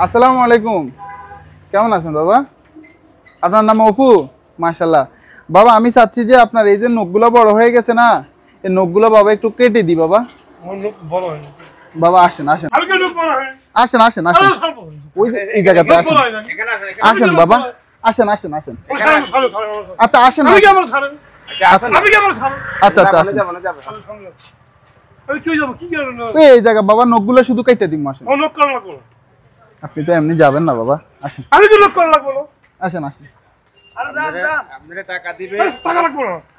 আসসালামু আলাইকুম, কেমন আছেন বাবা? আপনার নাম অপু? মাশাল্লাহ। বাবা আমি চাচ্ছি যে আপনার এই যে নখগুলো বড় হয়ে গেছে না, এই নখগুলো বাবা একটু কেটে দিই বাবা। বাবা আসেন আসেন আসেন আসেন আসেন, ওই যে এই জায়গাতে আসেন, আসেন বাবা, আসেন আসেন আসেন। আচ্ছা আসেন, আচ্ছা আচ্ছা আসেন। এই জায়গা বাবা নখগুলো শুধু কেটে দিই, আসেন। আপনি তো এমনি যাবেন না বাবা, আসেন আসেন আসেন।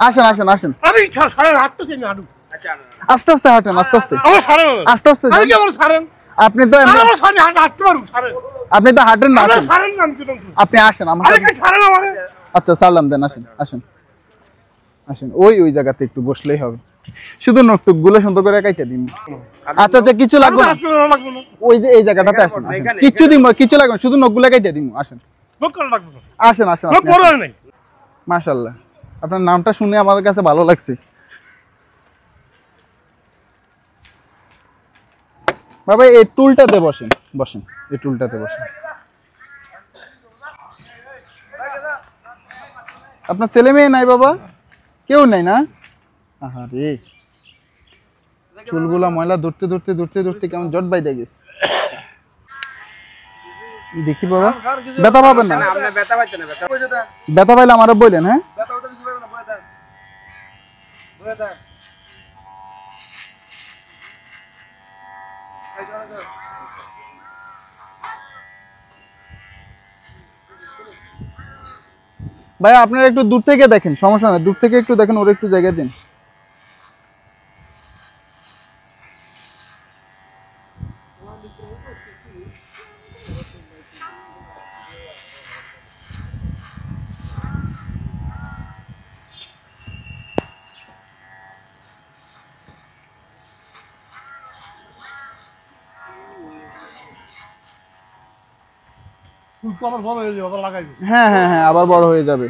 আসেন আসেন আসেন, আস্তে আস্তে হাঁটেন, আস্তে আস্তে আস্তে আস্তে। আপনি তো আপনি তো হাঁটেন না, আপনি আসেন আমার। আচ্ছা সালাম দেন, আসেন আসেন আসেন। ওই ওই জায়গাতে একটু বসলেই হবে, শুধু নোটটুক গুলো সুন্দর করে কাইটা দিন। আচ্ছা আচ্ছা কিছু লাগবে না, ওই যে এই জায়গাটাতে আসেন, কিছু দিব, কিছু লাগবে না, শুধু নখগুলো কাইটা দিন। আসেন আসেন আসেন। মাশাআল্লাহ, আপনার নামটা শুনে আমার কাছে ভালো লাগছে। বাবা এই টুলটাতে বসেন, বসেন এই টুলটাতে বসেন। আপনার ছেলে মেয়ে নাই বাবা? কেউ নাই না? আরে চুলগুলা ময়লা ধরতে ধরতে ধরতে ধরতে কেমন জট বাইদা গেছে। দেখি বাবা, ব্যথা পাবেন না? ব্যথা পাইলে আমারও বললেন। হ্যাঁ ভাই আপনারা একটু দূর থেকে দেখেন, সমস্যা নাই, দূর থেকে একটু দেখেন, ওর একটু জায়গা দিন। হ্যাঁ হ্যাঁ হ্যাঁ, আবার বড় হয়ে যাবে।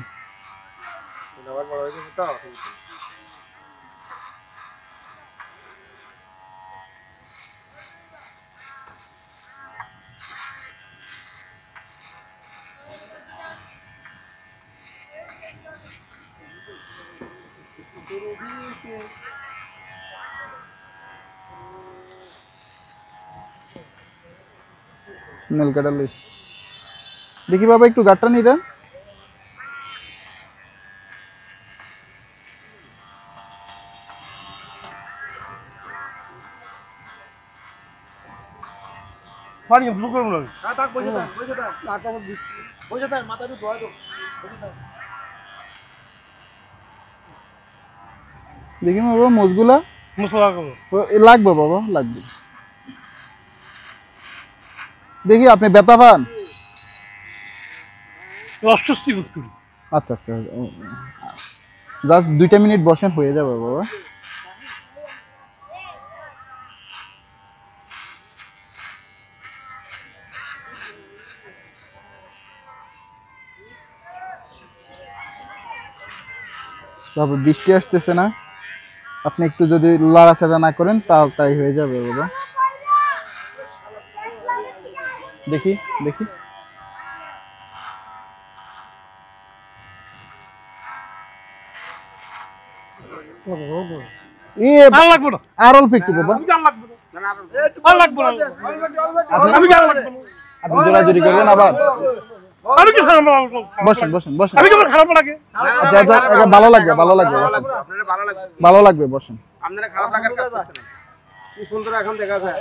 নেল কাটার লইস, দেখি বাবা একটু গাটটা নিয়ে দেন। দেখি বাবা মোজগুলা লাগবে বাবা, লাগবে। দেখি আপনি ব্যথা পান? আচ্ছা আচ্ছা, জাস্ট 2টা মিনিট বসেন, হয়ে যাবে বাবা। বাবা বৃষ্টি আসতেছে না, আপনি একটু যদি লড়াচড়া না করেন তাই হয়ে যাবে বাবা। দেখি দেখি, আর অল্প একটু বাবা, আপনি জোরাজুরি করবেন আবার। বসেন বসেন বসেন, আচ্ছা আচ্ছা, ভালো লাগবে ভালো লাগবে, ভালো লাগবে, বসেন। আপনারা খারাপ লাগার কাজ করতে না, কি সুন্দর এখন দেখা যায়।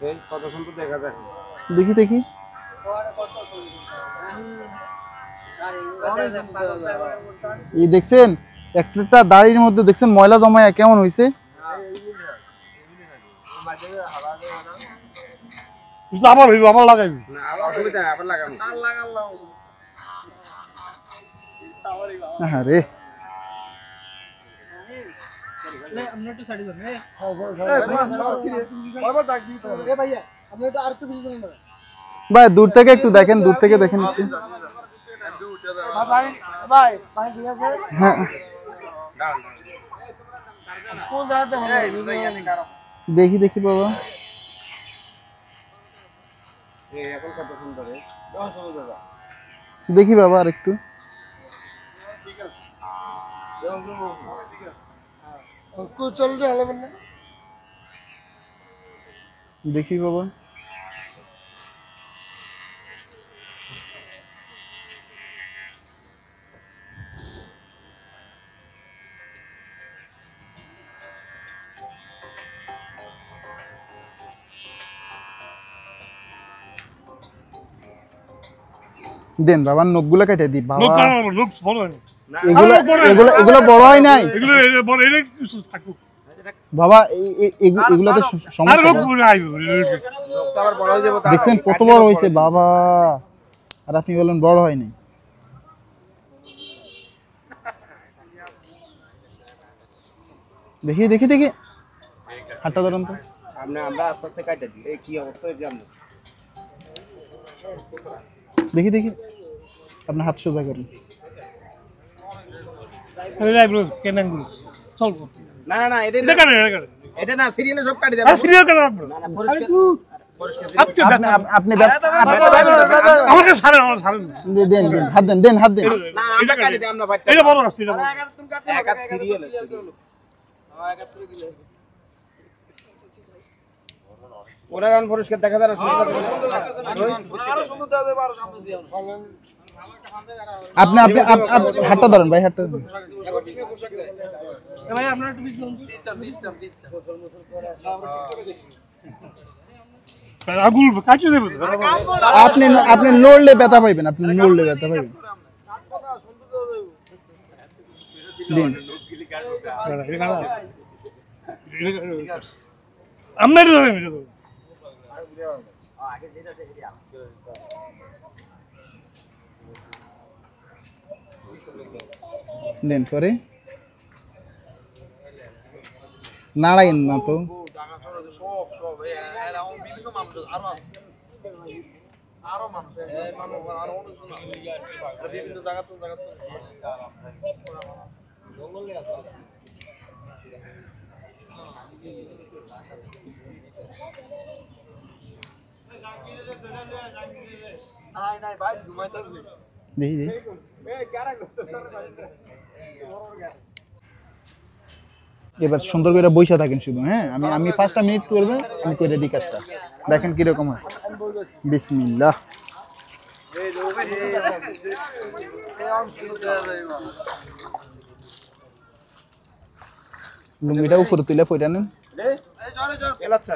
এই কত সুন্দর দেখা যায়, দেখি দেখি। এই দেখছেন একটা দাড়ির মধ্যে দেখছেন ময়লা জমায় কেমন হয়েছে। আবার হইব, আবার লাগাইবি না অসুবিধা নাই, আবার লাগাবো। হ্যাঁ রে, ভাই দূর থেকে একটু দেখেন, দূর থেকে দেখেন একটু। হ্যাঁ দেখি দেখি বাবা এখন কত ফোন করে দেখি বাবা আর একটু দেখি বাবা দেন বাবা নখগুলো কেটে দি বাবা লোক বড় হয় এগুলো এগুলো এগুলো বড় হয় নাই এগুলো বড় এটা কিছু থাকুক বাবা এগুলো তো আর সমস্যা লোক নাই আবার বড় হয়ে যাবে দেখছেন কত বড় হয়েছে বাবা আর আপনি বলেন বড় হয়নি দেখি দেখি দেখি হাতটা ধরুন তো আমরা আস্তে আস্তে কাটে দিই এই কি অবস্থা হয়েছে আমরা দেখি দেখি আপনি হাত সোজা করেন চল না না না এটা এটা কাটে এটা কাটে এটা না সিরিয়ালে সব কাটি দেব আর সিরিয়াল কাটে রাখবো না পরিষ্কার পরিষ্কার আপনি আমাকে ছাড়েন আমার ছাড়েন দেন দেন হাত দেন দেন হাত দেন না আমরা কাটি দিই আমরা ভাই এটা বড় আছে এটা এক হাত সিরিয়াল ওরা রান পরিষ্কার দেখা যায় না আপনি আপনি হাতটা ধরেন ভাই হাতটা ধরেন। ভাই আপনারা একটু আগুল কাটিয়ে দেবে আপনি আপনি লড়লে ব্যথা পাইবেন আপনি লড়লে ব্যথা পাইবেন দিন আপনার দেন পরে নাড়াইন না তো দেখি দেখি এবার সুন্দর করে বইসা থাকেন শুধু হ্যাঁ আমি আমি 5টা মিনিট করবে আমি করে দিই কাজটা দেখেন কিরকম হয় বিসমিল্লাহ লুঙ্গিটা উপরে তুলে পয়টা নেন এলাচ্ছা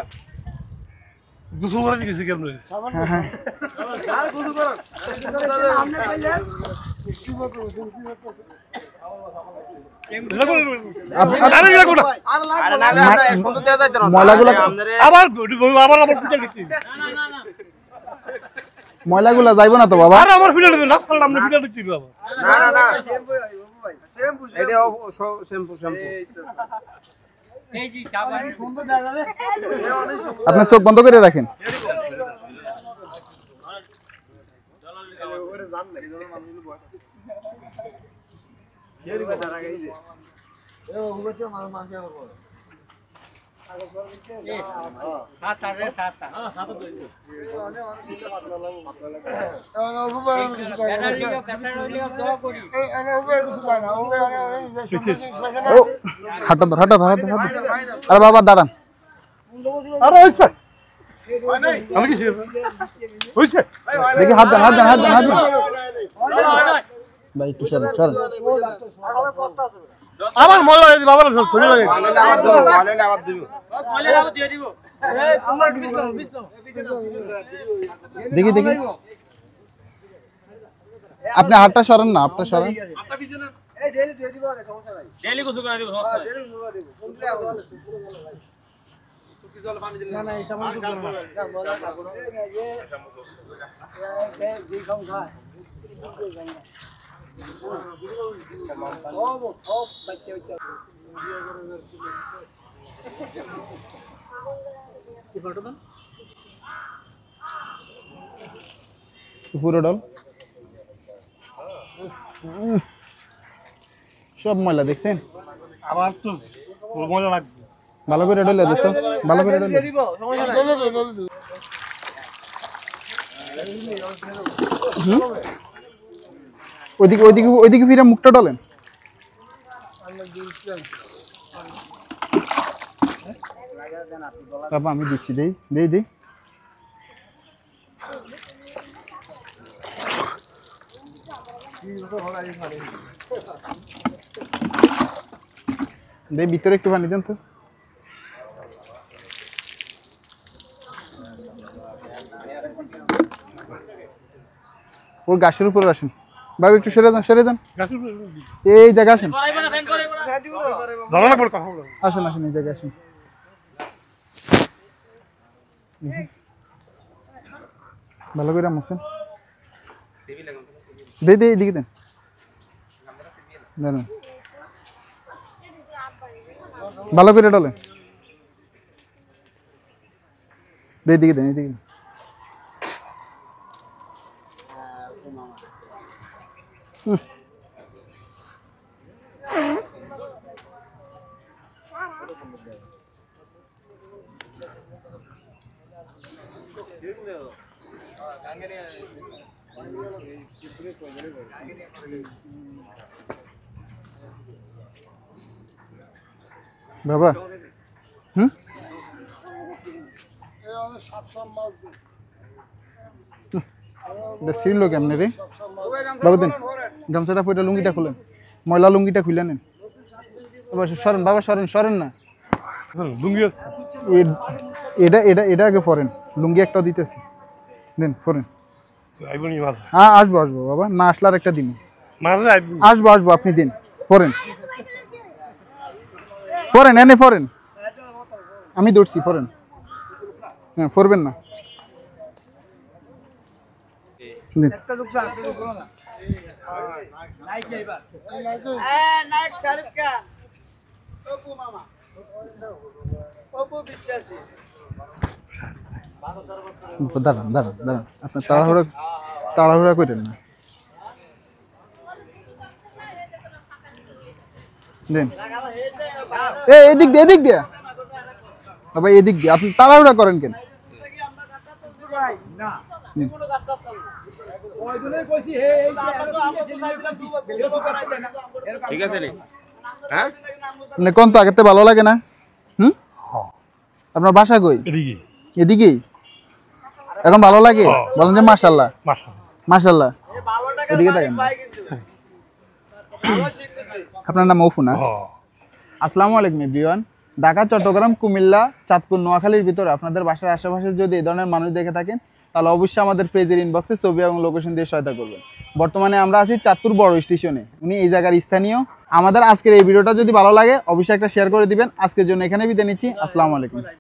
গোসল করে দিয়েছি কেমন হ্যাঁ হ্যাঁ ময়লাগুলা যাইব না তো বাবা আমার ফিল্টার দেবেন না আমরা ফিল্টার দিচ্ছি বাবা না না এটা শ্যাম্পু শ্যাম্পু আপনার চোখ বন্ধ করে রাখেন হাঁটা ধর হাঁটা ধর আরে বাবা দাঁড়ান আরে হইছে আমি কি হইছে দেখি হাত দেন হাত দেন হাত দেন হাত দেন ভাই একটু সরেন সরেন আমার ময়লা হয়েছে বাবার সব ধরে লাগে আবার দিব দেখি দেখি আপনি হাতটা সরেন না আপনি সরেন পুরো ডল সব ময়লা দেখছেন আবার তো মজা লাগবে। ভালো করে ডলে দিত, ভালো করে ডলে। ওইদিকে ওইদিকে ওইদিকে ফিরে মুখটা ডলেন। বাবা আমি দিচ্ছি, দেই দেই দেই। দেই ভিতরে একটু পানি দেন তো। ওই গাছের উপরে আসেন বাবা, একটু সরে যান, সরে যান। এই জায়গা আসেন, ধরা লাগবে কথা বলো। আসেন আসেন, এই জায়গায় আসেন। ভালো করে মোছেন। দে দে এদিকে দেন, দেন ভালো করে ডলে। দে এদিকে দেন, এদিকে দেন। বাবা ছিল কেমনে রে বাবা? দেন গামছাটা পরে লুঙ্গিটা খুলেন, ময়লা লুঙ্গিটা খুলে নেন। সরেন বাবা, সরেন, সরেন না। লুঙ্গি এটা এটা এটা আগে পরেন, লুঙ্গি একটা দিতেছি, দেন পরেন। আইবনি মাছ। হ্যাঁ আসবো আসবো বাবা, না আসলে আর একটা দিন। মাছ আইবনি। আসবো আসবো, আপনি দিন, পরেন পরেন, এনে পরেন, আমি দৌড়ছি, পরেন। হ্যাঁ পরবেন না, দিন। দাঁড়ান দাঁড়ান দাঁড়ান, আপনার তাড়াহুড়া তাড়াহুড়া করেন না, দেন। এদিক দিয়ে, এদিক দিয়ে বাবা, এদিক দিয়ে। আপনি তাড়াহুড়া করেন কেন? ঠিক আছে নি? হ্যাঁ আপনি কোন তো আগেতে ভালো লাগে না? আপনার বাসা কই? এদিকে। এদিকেই। এখন ভালো লাগে? বলেন যে মাশাআল্লাহ। মাশাআল্লাহ। মাশাআল্লাহ। এদিকে দেখেন। আপনার নাম অপু না? আসসালামু আলাইকুম এভরিওয়ান। ঢাকা, চট্টগ্রাম, কুমিল্লা, চাঁদপুর, নোয়াখালীর ভিতরে আপনাদের বাসার আশেপাশে যদি এই ধরনের মানুষ দেখে থাকেন, তাহলে অবশ্যই আমাদের পেজের ইনবক্সে ছবি এবং লোকেশন দিয়ে সহায়তা করবেন। বর্তমানে আমরা আছি চাঁদপুর বড় স্টেশনে, উনি এই জায়গার স্থানীয়। আমাদের আজকের এই ভিডিওটা যদি ভালো লাগে অবশ্যই একটা শেয়ার করে দিবেন। আজকের জন্য এখানে বিদায় নিচ্ছি। আসসালামু আলাইকুম।